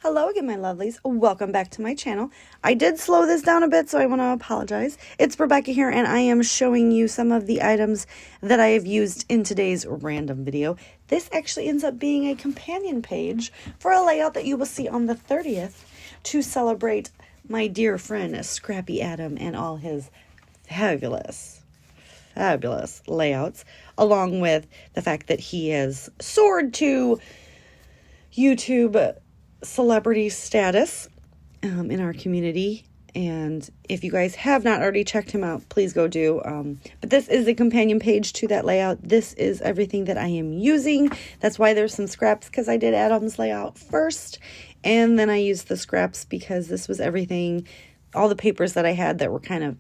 Hello again, my lovelies. Welcome back to my channel. I did slow this down a bit, so I want to apologize. It's Rebecca here, and I am showing you some of the items that I have used in today's random video. This actually ends up being a companion page for a layout that you will see on the 30th to celebrate my dear friend, Scrappy Adam, and all his fabulous layouts, along with the fact that he has soared to YouTube celebrity status in our community. And if you guys have not already checked him out, please go do. But this is a companion page to that layout. This is everything that I am using. That's why there's some scraps, because I did Adam's layout first, and then I used the scraps because this was everything, all the papers that I had that were kind of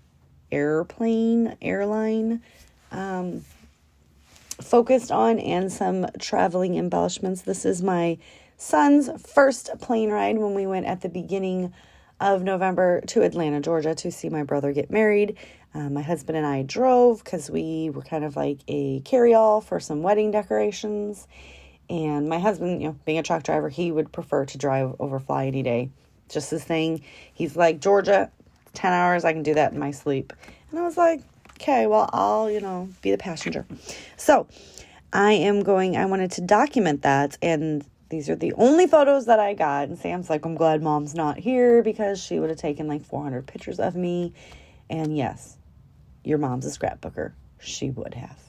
airline focused on, and some traveling embellishments. This is my son's first plane ride when we went at the beginning of November to Atlanta, Georgia to see my brother get married. My husband and I drove because we were kind of like a carry-all for some wedding decorations. And my husband, being a truck driver, he would prefer to drive over fly any day. Just his thing. He's like, Georgia, 10 hours, I can do that in my sleep. And I was like, okay, well, I'll, be the passenger. So I wanted to document that, and these are the only photos that I got. And Sam's like, I'm glad Mom's not here because she would have taken like 400 pictures of me. And yes, your mom's a scrapbooker. She would have.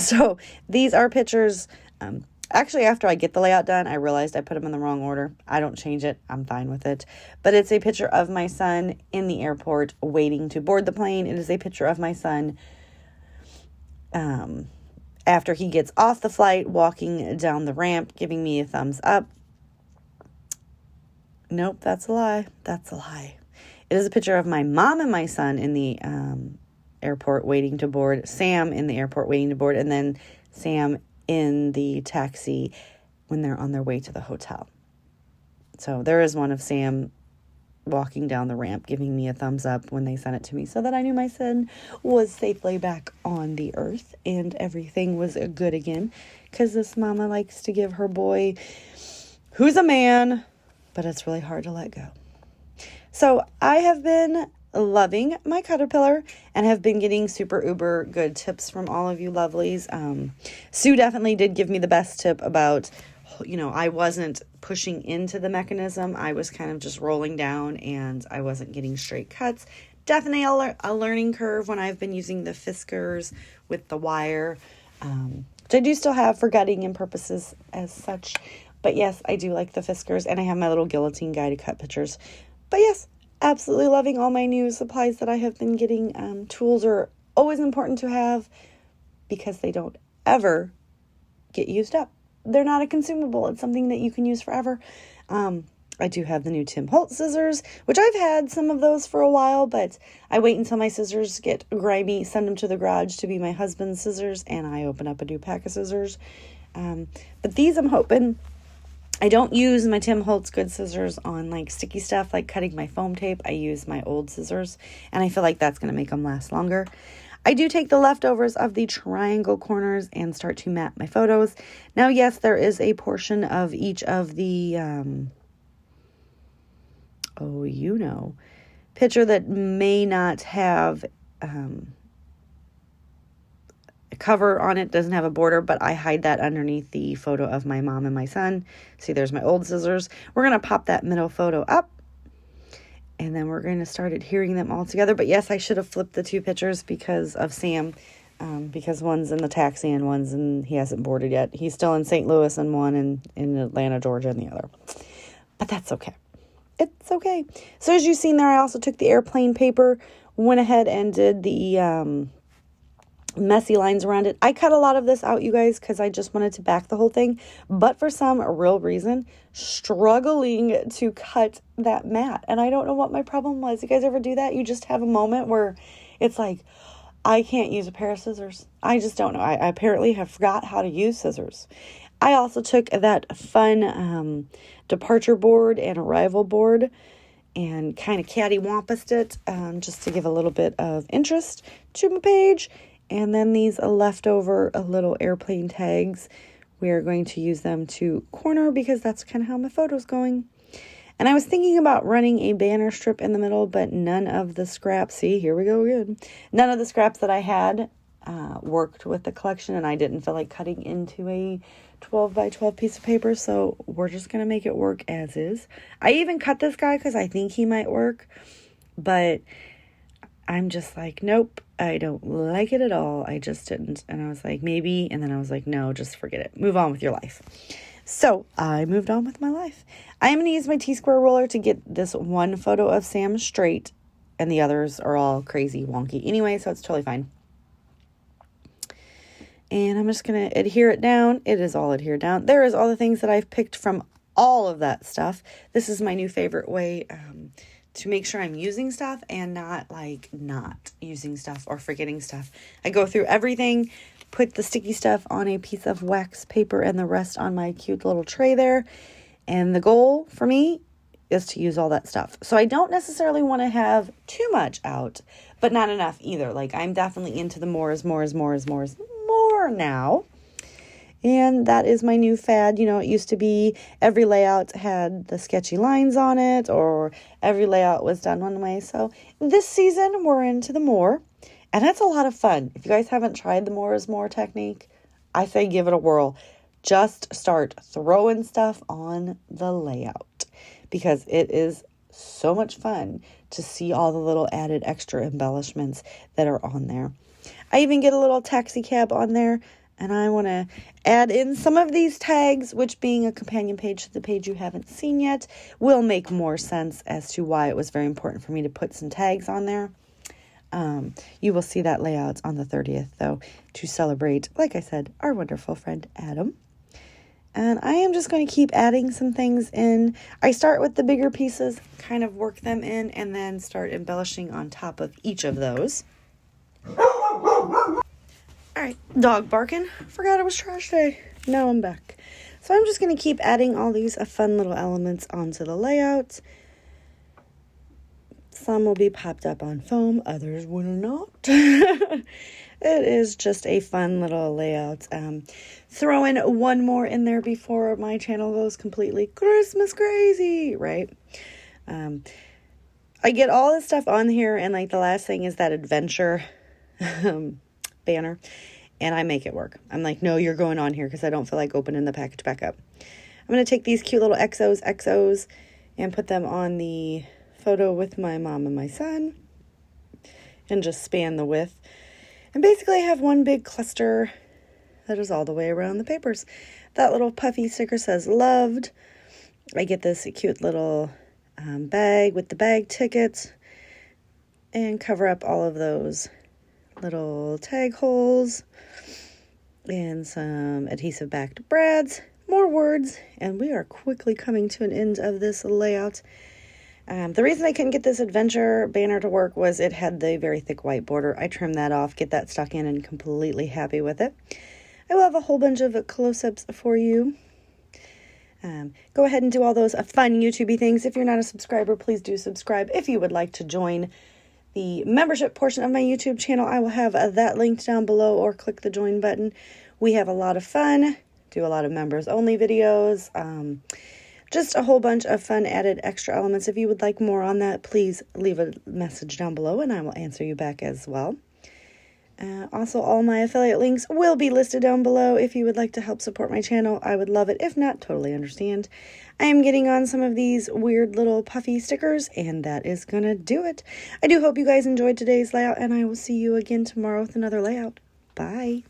So these are pictures. Actually, after I get the layout done, I realized I put them in the wrong order. I don't change it. I'm fine with it. But it's a picture of my son in the airport waiting to board the plane. It is a picture of my son after he gets off the flight, walking down the ramp, giving me a thumbs up. Nope, that's a lie. That's a lie. It is a picture of my mom and my son in the airport waiting to board, Sam in the airport waiting to board, and then Sam in the taxi when they're on their way to the hotel. So there is one of Sam walking down the ramp, giving me a thumbs up when they sent it to me, so that I knew my son was safely back on the earth and everything was good again, because this mama likes to give her boy, who's a man, but it's really hard to let go. So I have been loving my Caterpillar and have been getting super uber good tips from all of you lovelies. Sue definitely did give me the best tip about, I wasn't pushing into the mechanism. I was kind of just rolling down and I wasn't getting straight cuts. Definitely a learning curve when I've been using the Fiskars with the wire, which I do still have for gutting and purposes as such. But yes, I do like the Fiskars, and I have my little guillotine guy to cut pictures. But yes, absolutely loving all my new supplies that I have been getting. Tools are always important to have because they don't ever get used up. They're not a consumable. It's something that you can use forever. I do have the new Tim Holtz scissors, which I've had some of those for a while, but I wait until my scissors get grimy, send them to the garage to be my husband's scissors, and I open up a new pack of scissors. But these, I'm hoping, I don't use my Tim Holtz good scissors on like sticky stuff, like cutting my foam tape. I use my old scissors, and I feel like that's going to make them last longer. I do take the leftovers of the triangle corners and start to map my photos. Now, yes, there is a portion of each of the, picture that may not have a cover on it, doesn't have a border, but I hide that underneath the photo of my mom and my son. See, there's my old scissors. We're going to pop that middle photo up, and then we're going to start adhering them all together. But yes, I should have flipped the two pictures because of Sam, because one's in the taxi and he hasn't boarded yet. He's still in St. Louis, and one in Atlanta, Georgia, and the other. But that's okay. It's okay. So as you've seen there, I also took the airplane paper, went ahead and did the messy lines around it. I cut a lot of this out, you guys, because I just wanted to back the whole thing, but for some real reason, struggling to cut that mat, and I don't know what my problem was. You guys ever do that? You just have a moment where it's like, I can't use a pair of scissors. I just don't know. I apparently have forgot how to use scissors. I also took that fun departure board and arrival board and kind of cattywampused it just to give a little bit of interest to my page. And then these leftover little airplane tags We are going to use them to corner because that's kind of how my photo's going. And I was thinking about running a banner strip in the middle, but none of the scraps, see, here we go again. None of the scraps that I had worked with the collection, and I didn't feel like cutting into a 12 by 12 piece of paper, so we're just going to make it work as is. I even cut this guy because I think he might work, but I'm just like, nope, I don't like it at all. I just didn't. And I was like, maybe, and then I was like, no, just forget it. Move on with your life. So I moved on with my life. I am going to use my T-square roller to get this one photo of Sam straight, and the others are all crazy wonky anyway, so it's totally fine. And I'm just going to adhere it down. It is all adhered down. There is all the things that I've picked from all of that stuff. This is my new favorite way to make sure I'm using stuff and not using stuff or forgetting stuff. I go through everything, put the sticky stuff on a piece of wax paper and the rest on my cute little tray there. And the goal for me is to use all that stuff. So I don't necessarily want to have too much out, but not enough either. Like, I'm definitely into the more now. And that is my new fad. You know, it used to be every layout had the sketchy lines on it, or every layout was done one way. So this season we're into the more, and that's a lot of fun. If you guys haven't tried the more is more technique, I say give it a whirl. Just start throwing stuff on the layout because it is so much fun to see all the little added extra embellishments that are on there. I even get a little taxi cab on there, and I want to add in some of these tags, which being a companion page to the page you haven't seen yet, will make more sense as to why it was very important for me to put some tags on there. You will see that layout on the 30th, though, to celebrate, like I said, our wonderful friend Adam. And I am just going to keep adding some things in. I start with the bigger pieces, kind of work them in, and then start embellishing on top of each of those. Alright, dog barking. Forgot it was trash day. Now I'm back. So I'm just going to keep adding all these fun little elements onto the layout. Some will be popped up on foam, others will not. It is just a fun little layout. Throw in one more in there before my channel goes completely Christmas crazy, right? I get all this stuff on here, and like the last thing is that adventure banner, and I make it work. I'm like, no, you're going on here because I don't feel like opening the package back up. I'm going to take these cute little XOs and put them on the photo with my mom and my son and just span the width. And basically I have one big cluster that is all the way around the papers. That little puffy sticker says loved. I get this cute little bag with the bag ticket and cover up all of those little tag holes and some adhesive backed brads, more words, and we are quickly coming to an end of this layout. The reason I couldn't get this adventure banner to work was it had the very thick white border. I trimmed that off, get that stuck in, and completely happy with it. I will have a whole bunch of close-ups for you. Go ahead and do all those fun YouTube-y things. If you're not a subscriber, please do subscribe. If you would like to join the membership portion of my YouTube channel, I will have that linked down below, or click the join button. We have a lot of fun, do a lot of members only videos, just a whole bunch of fun added extra elements. If you would like more on that, please leave a message down below and I will answer you back as well. Also, all my affiliate links will be listed down below. If you would like to help support my channel, I would love it. If not, totally understand. I am getting on some of these weird little puffy stickers, and that is going to do it. I do hope you guys enjoyed today's layout, and I will see you again tomorrow with another layout. Bye.